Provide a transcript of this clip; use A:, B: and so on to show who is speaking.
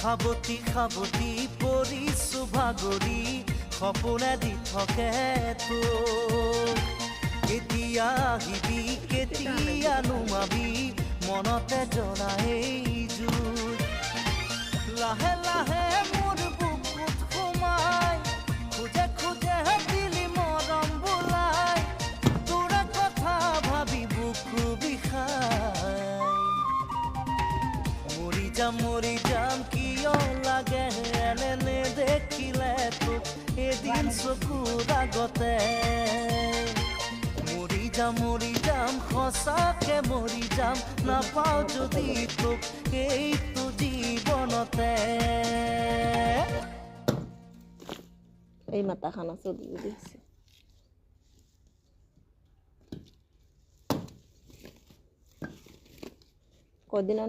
A: সাৱতি সাৱতি পৰিছো ভাগৰি সপোনে দি থাকে তোক কেতিয়া আহিবি কেতিয়া নুমাবি মনতে জ্বলা এই জুই লাহে লাহে মোৰ বুকুত সোমাই খোজে খোজে দিলি মৰম বোলাই তোৰে কথা ভাবি বুকু বিষাই মৰি যাম কিয় লাগে এনে নেদেখিলে তোক এদিন চকুৰ আগতে মৰি যাম সঁচাকে মৰি যাম নাপাওঁ যদি তোক এইটো জীৱনতে
B: এই মাতাখানা চলি আছে কদিন